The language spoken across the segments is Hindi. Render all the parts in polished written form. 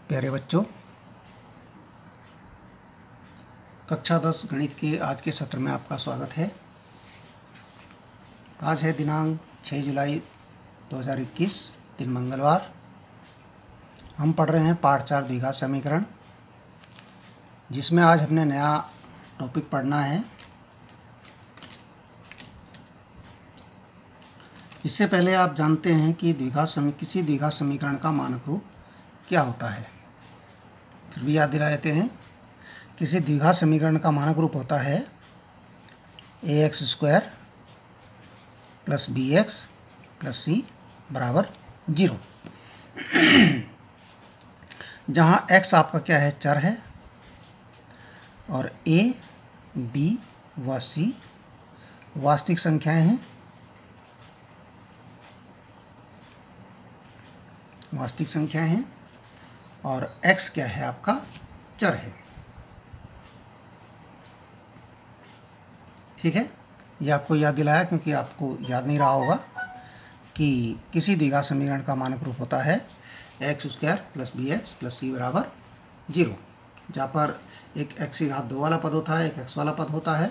प्यारे बच्चों, कक्षा 10 गणित के आज के सत्र में आपका स्वागत है। आज है दिनांक 6 जुलाई 2021, दिन मंगलवार। हम पढ़ रहे हैं पाठ 4 द्विघात समीकरण, जिसमें आज हमने नया टॉपिक पढ़ना है। इससे पहले आप जानते हैं कि किसी द्विघात समीकरण का मानक रूप क्या होता है। फिर भी याद दिला देते हैं। किसी द्विघात समीकरण का मानक रूप होता है ax² + bx + c = 0, जहाँ x आपका क्या है, चर है, और a, b व c वास्तविक संख्याएं हैं। और x क्या है, आपका चर है। ठीक है, ये आपको याद दिलाया क्योंकि आपको याद नहीं रहा होगा कि किसी द्विघात समीकरण का मानक रूप होता है ax² + bx + c = 0, जहाँ पर एक x⁻2 वाला पद होता है, एक x वाला पद होता है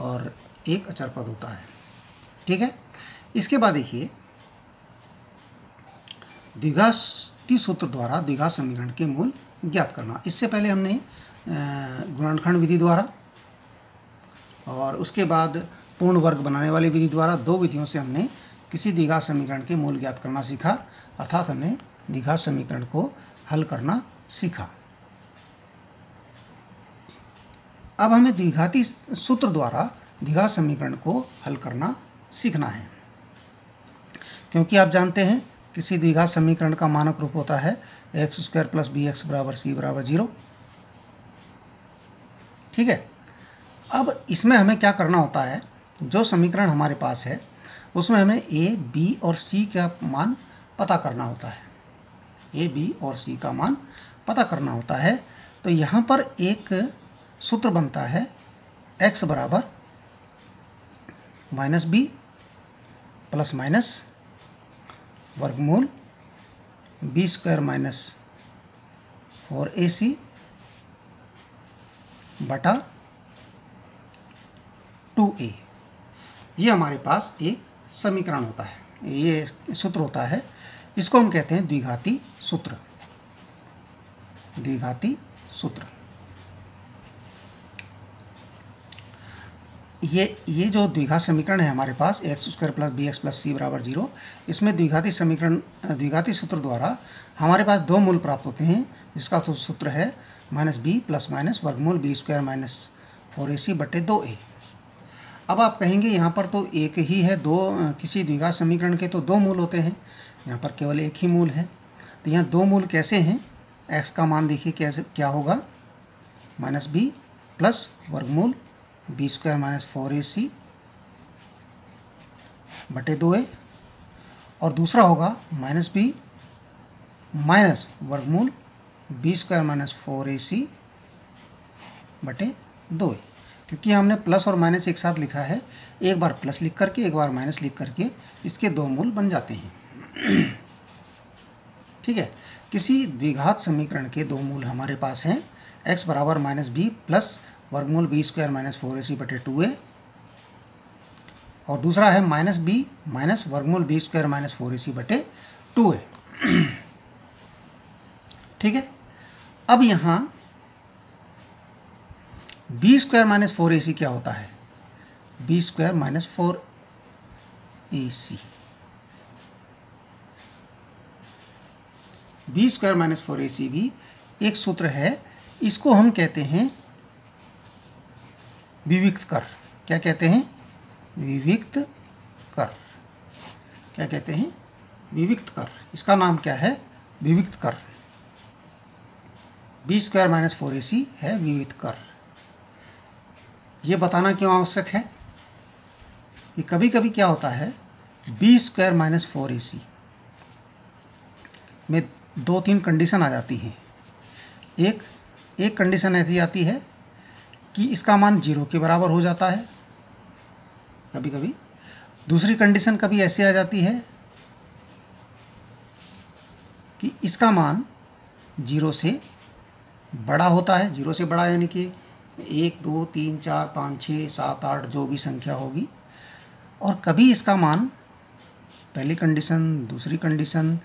और एक अचर पद होता है। ठीक है, इसके बाद देखिए, द्विघाती सूत्र द्वारा द्विघात समीकरण के मूल ज्ञात करना। इससे पहले हमने गुणनखंड विधि द्वारा और उसके बाद पूर्ण वर्ग बनाने वाली विधि द्वारा, दो विधियों से हमने किसी द्विघात समीकरण के मूल ज्ञात करना सीखा, अर्थात हमने द्विघात समीकरण को हल करना सीखा। अब हमें द्विघाती सूत्र द्वारा द्विघात समीकरण को हल करना सीखना है, क्योंकि आप जानते हैं किसी द्विघात समीकरण का मानक रूप होता है ax² + bx = c = 0। ठीक है, अब इसमें हमें क्या करना होता है, जो समीकरण हमारे पास है उसमें हमें a, b और c का मान पता करना होता है। a, b और c का मान पता करना होता है। तो यहाँ पर एक सूत्र बनता है x = -b ± वर्गमूल b² - 4ac बटा 2a। ये हमारे पास एक समीकरण होता है, ये सूत्र होता है। इसको हम कहते हैं द्विघाती सूत्र। द्विघाती सूत्र ये जो द्विघात समीकरण है हमारे पास ax² + bx + c = 0, इसमें द्विघाती सूत्र द्वारा हमारे पास दो मूल प्राप्त होते हैं, जिसका सूत्र है -b ± वर्गमूल b² - 4ac बटे 2a। अब आप कहेंगे यहाँ पर तो एक ही है, किसी द्विघात समीकरण के तो दो मूल होते हैं, यहाँ पर केवल एक ही मूल है। तो यहाँ दो मूल कैसे हैं? x का मान देखिए कैसे क्या होगा, -b + वर्गमूल b² - 4ac बटे 2a, और दूसरा होगा -b - वर्गमूल b² - 4ac बटे 2a। क्योंकि हमने प्लस और माइनस एक साथ लिखा है, एक बार प्लस लिख करके एक बार माइनस लिख करके इसके दो मूल बन जाते हैं। ठीक है, किसी द्विघात समीकरण के दो मूल हमारे पास हैं, x = -b + वर्गमूल b² - 4ac बटे 2a, और दूसरा है -b - वर्गमूल b² - 4ac बटे 2a। ठीक है, अब यहाँ b² - 4ac क्या होता है? b² - 4ac, b² - 4ac भी एक सूत्र है। इसको हम कहते हैं विविक्त कर। क्या कहते हैं? विविक्त कर। क्या कहते हैं? विविक्त कर। इसका नाम क्या है? विविक्त कर। b² - 4ac है विविक्त कर। ये बताना क्यों आवश्यक है कि कभी कभी क्या होता है, b² - 4ac में 2-3 कंडीशन आ जाती हैं। एक कंडीशन ऐसी आती है कि इसका मान 0 के बराबर हो जाता है कभी कभी। दूसरी कंडीशन कभी ऐसी आ जाती है कि इसका मान जीरो से बड़ा होता है। जीरो से बड़ा यानी कि 1 2 3 4 5 6 7 8 जो भी संख्या होगी। और कभी इसका मान, पहली कंडीशन, दूसरी कंडीशन,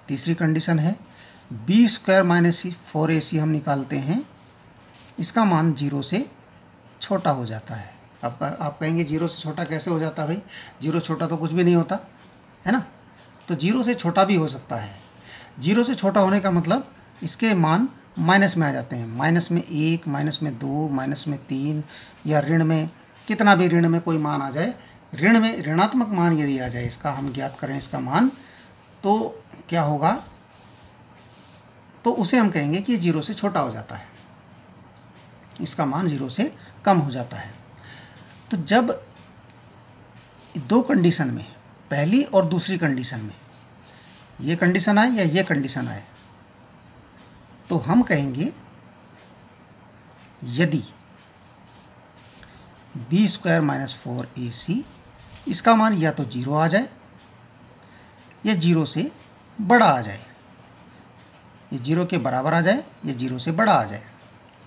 तीसरी कंडीशन है, बी स्क्वायर माइनस 4ac हम निकालते हैं, इसका मान जीरो से छोटा हो जाता है। आप कहेंगे जीरो से छोटा कैसे हो जाता है भाई? जीरो छोटा तो कुछ भी नहीं होता है ना। तो जीरो से छोटा भी हो सकता है। जीरो से छोटा होने का मतलब इसके मान माइनस में आ जाते हैं। माइनस में 1, माइनस में 2, माइनस में 3, या ऋण में कितना भी ऋण में कोई मान आ जाए, ऋण में ऋणात्मक मान यदि आ जाए, इसका हम ज्ञात करें इसका मान, तो क्या होगा? तो उसे हम कहेंगे कि जीरो से छोटा हो जाता है, इसका मान जीरो से कम हो जाता है। तो जब दो कंडीशन में, पहली और दूसरी कंडीशन में, ये कंडीशन आए या ये कंडीशन आए, तो हम कहेंगे यदि बी स्क्वायर माइनस 4ac इसका मान या तो जीरो आ जाए या जीरो से बड़ा आ जाए, ये जीरो के बराबर आ जाए या जीरो से बड़ा आ जाए।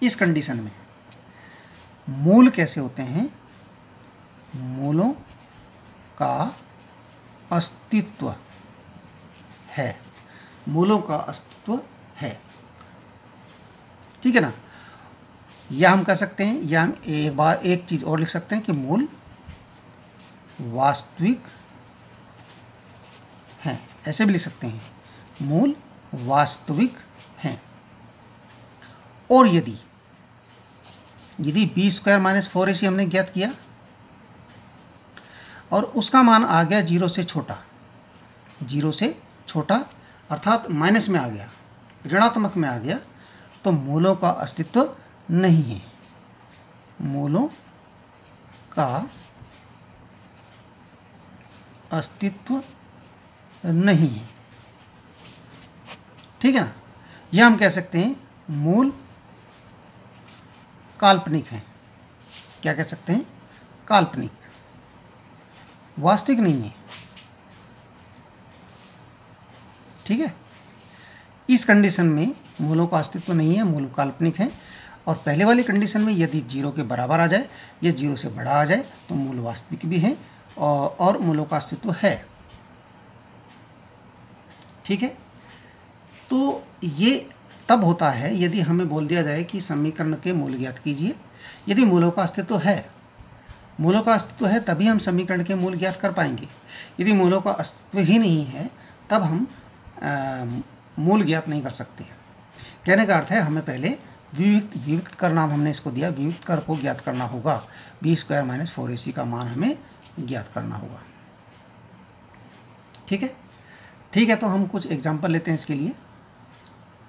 इस कंडीशन में मूल कैसे होते हैं? मूलों का अस्तित्व है, मूलों का अस्तित्व है, ठीक है ना। या हम कह सकते हैं, या हम एक चीज़ और लिख सकते हैं कि मूल वास्तविक हैं, ऐसे भी लिख सकते हैं, मूल वास्तविक हैं। और यदि बी स्क्वायर माइनस 4ac हमने ज्ञात किया और उसका मान आ गया जीरो से छोटा, जीरो से छोटा अर्थात माइनस में आ गया, ऋणात्मक में आ गया, तो मूलों का अस्तित्व नहीं है, मूलों का अस्तित्व नहीं है, ठीक है ना। यह हम कह सकते हैं मूल काल्पनिक हैं। क्या कह सकते हैं? काल्पनिक, वास्तविक नहीं है, ठीक है। इस कंडीशन में मूलों का अस्तित्व नहीं है, मूल काल्पनिक हैं। और पहले वाली कंडीशन में यदि जीरो के बराबर आ जाए या जीरो से बड़ा आ जाए तो मूल वास्तविक भी हैं और मूलों का अस्तित्व है, ठीक है। तो ये तब होता है यदि हमें बोल दिया जाए कि समीकरण के मूल ज्ञात कीजिए। यदि मूलों का अस्तित्व है, मूलों का अस्तित्व है तभी हम समीकरण के मूल ज्ञात कर पाएंगे। यदि मूलों का अस्तित्व ही नहीं है तब हम मूल ज्ञात नहीं कर सकते। कहने का अर्थ है हमें पहले विविक्त कर नाम हमने इसको दिया, विविक्त कर को ज्ञात करना होगा। बी स्क्वायर माइनस 4ac का मान हमें ज्ञात करना होगा, ठीक है। ठीक है, तो हम कुछ एग्जाम्पल लेते हैं इसके लिए,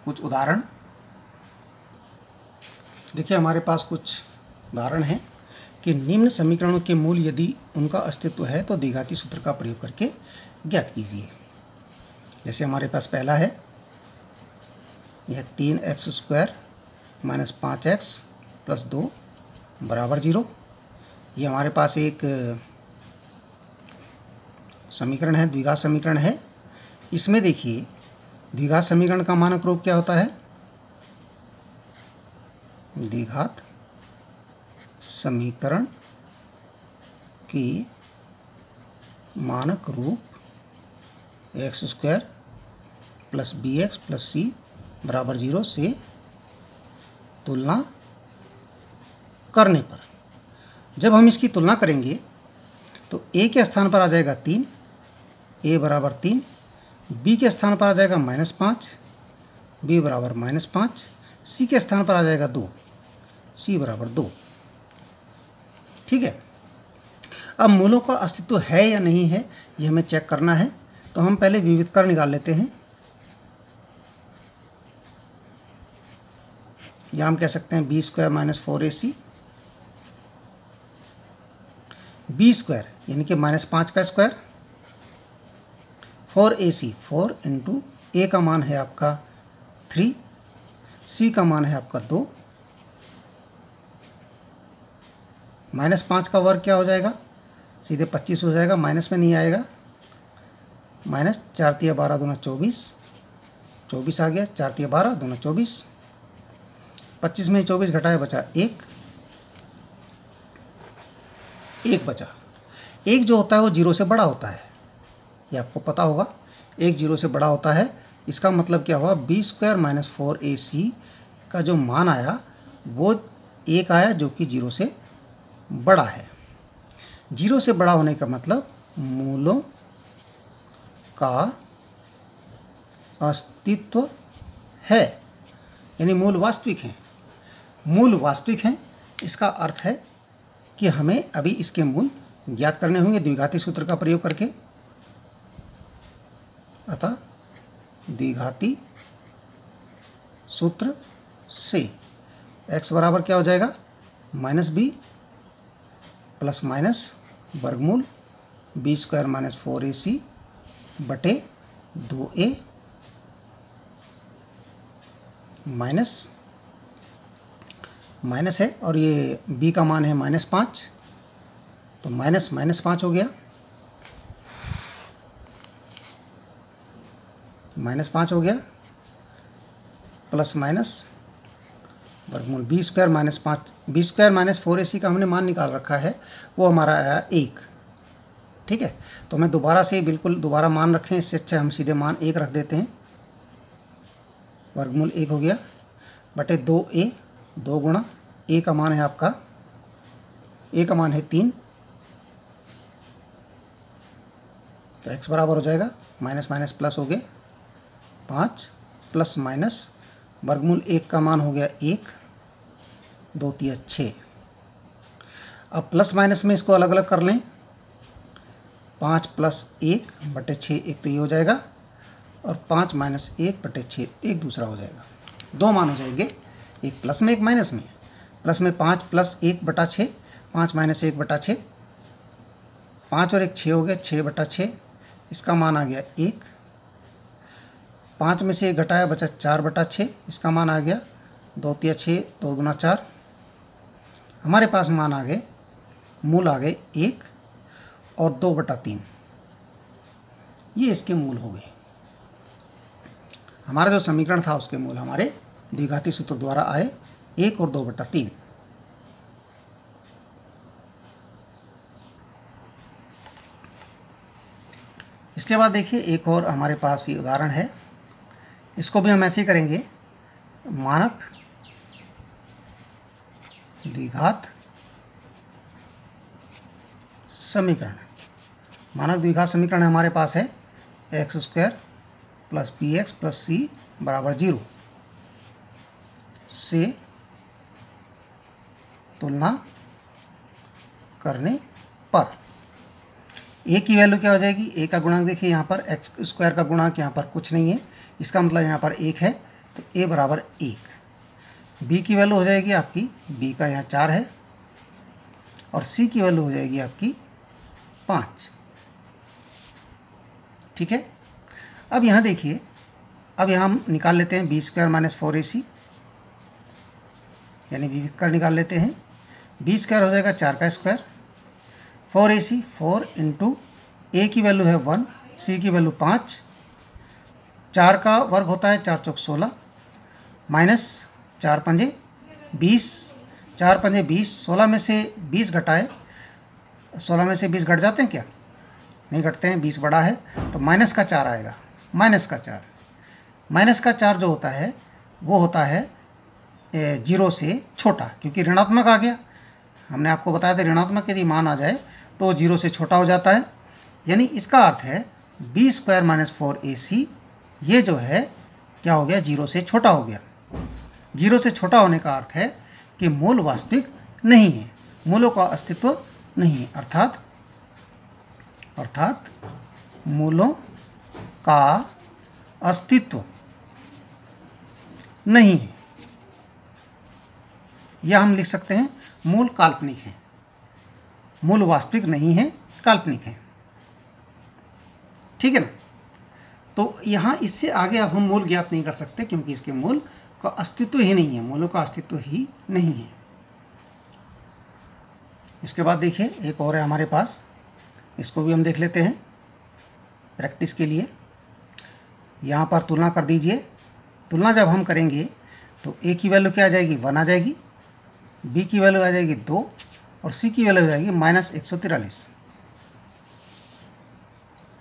कुछ उदाहरण। देखिए हमारे पास कुछ उदाहरण हैं कि निम्न समीकरणों के मूल यदि उनका अस्तित्व है तो द्विघाती सूत्र का प्रयोग करके ज्ञात कीजिए। जैसे हमारे पास पहला है, यह 3x square minus 5x plus 2 बराबर 0। ये हमारे पास एक समीकरण है, द्विघात समीकरण है। इसमें देखिए द्विघात समीकरण का मानक रूप क्या होता है? द्विघात समीकरण की मानक रूप x square plus b x plus c बराबर 0 से तुलना करने पर, जब हम इसकी तुलना करेंगे तो a के स्थान पर आ जाएगा 3, a बराबर 3, b के स्थान पर आ जाएगा -5, b बराबर -5, c के स्थान पर आ जाएगा 2, c बराबर 2, ठीक है। अब मूलों का अस्तित्व है या नहीं है ये हमें चेक करना है, तो हम पहले विविध कर निकाल लेते हैं। या हम कह सकते हैं B square minus 4ac, B square यानी कि -5 का स्क्वायर, 4ac 4 इंटू ए का मान है आपका 3, सी का मान है आपका 2, -5 का वर्ग क्या हो जाएगा? सीधे 25 हो जाएगा, माइनस में नहीं आएगा। -4 × 12 × 24, 24 आ गया, 4 तिया 12, दोनों 24, 25 में 24 घटाया बचा 1 बचा। 1 जो होता है वो 0 से बड़ा होता है, ये आपको पता होगा। 1 0 से बड़ा होता है, इसका मतलब क्या हुआ, b² - 4ac का जो मान आया वो 1 आया, जो कि 0 से बड़ा है। 0 से बड़ा होने का मतलब मूलों का अस्तित्व है, यानी मूल वास्तविक हैं। मूल वास्तविक हैं, इसका अर्थ है कि हमें अभी इसके मूल ज्ञात करने होंगे द्विघाती सूत्र का प्रयोग करके। अतः द्विघाती सूत्र से x बराबर क्या हो जाएगा, -b प्लस माइनस वर्गमूल b² - 4ac बटे 2a माइनस है, और ये b का मान है -5, तो -5 हो गया, -5 हो गया, प्लस माइनस वर्गमूल b² - 5, b² - 4ac का हमने मान निकाल रखा है, वो हमारा आया 1। ठीक है, तो मैं दोबारा से बिल्कुल दोबारा मान रखें, इससे अच्छा हम सीधे मान 1 रख देते हैं। वर्गमूल 1 हो गया बटे 2a, 2 गुणा a का मान है आपका, a का मान है 3, तो x बराबर हो जाएगा माइनस प्लस हो गए 5 प्लस माइनस वर्गमूल 1 का मान हो गया 1, 2 तिया 6। अब प्लस माइनस में इसको अलग अलग कर लें, 5 + 1 बटे 6 एक तो ये हो जाएगा, और 5 - 1 बटे 6 एक दूसरा हो जाएगा। 2 मान हो जाएंगे, एक प्लस में एक माइनस में। प्लस में 5 + 1 बटा 6, 5 - 1 बटा 6, 5 और 1 6 हो गया, 6 बटा 6, इसका मान आ गया 1। 5 में से 1 घटाया बचा 4 बटा 6, इसका मान आ गया 2 तिया 6, 2 गुना 4। हमारे पास मान आ गए, मूल आ गए 1 और 2 बटा 3, ये इसके मूल हो गए। हमारा जो समीकरण था उसके मूल हमारे द्विघाती सूत्र द्वारा आए 1 और 2 बटा 3। इसके बाद देखिए एक और हमारे पास ये उदाहरण है, इसको भी हम ऐसे ही करेंगे। मानक द्विघात समीकरण, मानक द्विघात समीकरण हमारे पास है x² + bx + c = 0 से तुलना करने पर a की वैल्यू क्या हो जाएगी, a का गुणांक देखिए यहाँ पर x² का गुणांक यहाँ पर कुछ नहीं है, इसका मतलब यहाँ पर 1 है, तो a बराबर 1। b की वैल्यू हो जाएगी आपकी, b का यहाँ 4 है, और c की वैल्यू हो जाएगी आपकी 5। ठीक है, अब यहाँ देखिए, अब यहाँ हम निकाल लेते हैं b² - 4ac, यानी विविधकर निकाल लेते हैं। b² हो जाएगा 4 का स्क्वायर, 4ac 4 इंटू a की वैल्यू है 1, c की वैल्यू 5, 4 का वर्ग होता है 4 चौक 16, माइनस 4 पंजे 20, 4 पंजे 20, 16 में से 20 घटाए, 16 में से 20 घट जाते हैं क्या, नहीं घटते हैं, 20 बड़ा है, तो माइनस का 4 आएगा, माइनस का 4। माइनस का 4 जो होता है वो होता है 0 से छोटा, क्योंकि ऋणात्मक आ गया। हमने आपको बताया था ऋणात्मक यदि मान आ जाए तो 0 से छोटा हो जाता है, यानी इसका अर्थ है b² - 4ac ये जो है क्या हो गया, 0 से छोटा हो गया। 0 से छोटा होने का अर्थ है कि मूल वास्तविक नहीं है, मूलों का अस्तित्व नहीं है, अर्थात मूलों का अस्तित्व नहीं है, या हम लिख सकते हैं मूल काल्पनिक है, मूल वास्तविक नहीं है, काल्पनिक है। ठीक है ना, तो यहाँ इससे आगे अब हम मूल ज्ञात नहीं कर सकते, क्योंकि इसके मूल का अस्तित्व ही नहीं है, मूलों का अस्तित्व ही नहीं है। इसके बाद देखिए एक और है हमारे पास, इसको भी हम देख लेते हैं प्रैक्टिस के लिए। यहाँ पर तुलना कर दीजिए तुलना जब हम करेंगे तो ए की वैल्यू क्या आ जाएगी, 1 आ जाएगी, बी की वैल्यू आ जाएगी 2 और सी की वैल्यू आ जाएगी -143।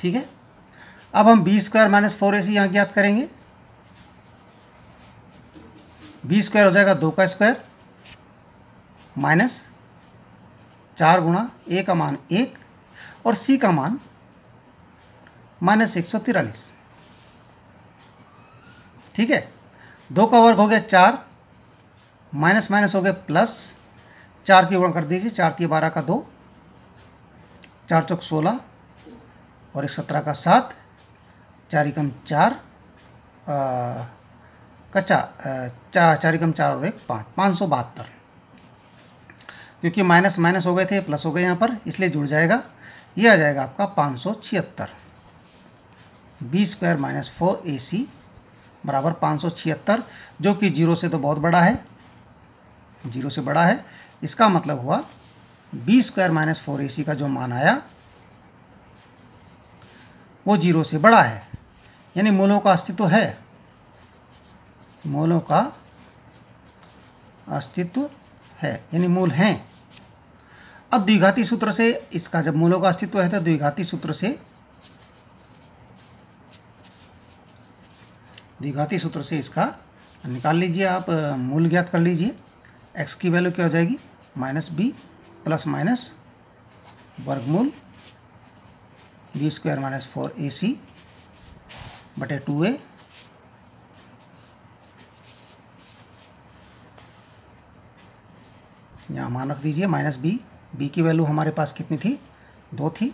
ठीक है। अब हम बी स्क्वायर माइनस 4ac यहाँ ज्ञात करेंगे। बी स्क्वायर हो जाएगा 2 का स्क्वायर माइनस 4 गुणा ए का मान 1 और सी का मान -143। ठीक है। 2 का वर्ग हो गया 4, माइनस माइनस हो गया प्लस, 4 की गुणा कर दीजिए, 4 × 12 का 2, 4 चौक 16 और 1 17 का 7, 4 एकम 4 4 एकम 4 और 1 5, 572। क्योंकि माइनस माइनस हो गए थे प्लस हो गए यहाँ पर, इसलिए जुड़ जाएगा। ये आ जाएगा आपका 576। बी स्क्वायर माइनस 4ac बराबर 576, जो कि 0 से तो बहुत बड़ा है, 0 से बड़ा है। इसका मतलब हुआ बी स्क्वायर माइनस 4ac का जो मान आया वो 0 से बड़ा है, यानी मूलों का अस्तित्व है, मूलों का अस्तित्व है, यानी मूल हैं। अब द्विघाती सूत्र से इसका जब मूलों का अस्तित्व है तो द्विघाती सूत्र से इसका निकाल लीजिए आप, मूल ज्ञात कर लीजिए। x की वैल्यू क्या हो जाएगी, -b प्लस माइनस वर्गमूल बी स्क्वायर माइनस 4ac बटे 2a यहाँ मान रख दीजिए -b। b की वैल्यू हमारे पास कितनी थी, 2 थी,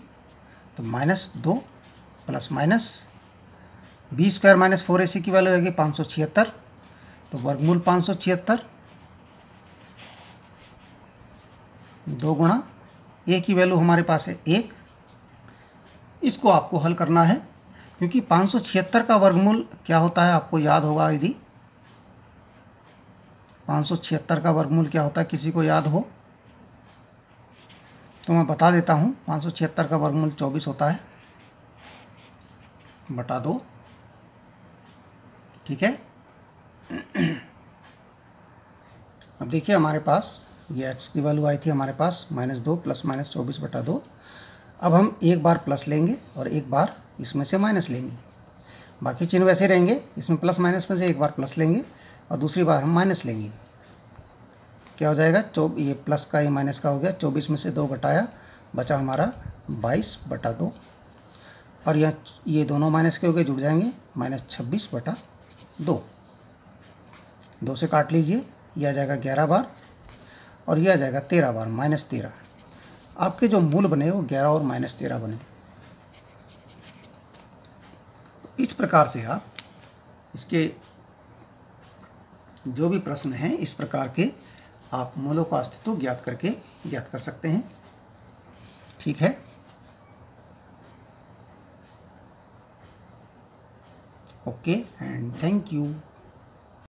तो -2 plus minus B square minus 4ac की वैल्यू होगी 576, तो वर्गमूल 576, 2 गुणा ए की वैल्यू हमारे पास है 1। इसको आपको हल करना है, क्योंकि 576 का वर्गमूल क्या होता है आपको याद होगा। यदि 576 का वर्गमूल क्या होता है किसी को याद हो तो मैं बता देता हूँ। 576 का वर्गमूल 24 होता है बटा 2। ठीक है। अब देखिए हमारे पास ये x की वैल्यू आई थी हमारे पास -2 प्लस माइनस 24 बटा 2। अब हम एक बार प्लस लेंगे और एक बार इसमें से माइनस लेंगे, बाकी चिन्ह वैसे रहेंगे। इसमें प्लस माइनस में से एक बार प्लस लेंगे और दूसरी बार हम माइनस लेंगे। क्या हो जाएगा, ये प्लस का ये माइनस का हो गया, 24 में से 2 घटाया, बचा हमारा 22 बटा 2 और ये दोनों माइनस के हो गए, जुड़ जाएंगे, -26 बटा 2। 2 से काट लीजिए, यह आ जाएगा 11 बार और यह आ जाएगा 13 बार, -13। आपके जो मूल बने वो 11 और -13 बने। इस प्रकार से आप इसके जो भी प्रश्न हैं इस प्रकार के आप मूलों का अस्तित्व ज्ञात कर सकते हैं। ठीक है। Okay and thank you.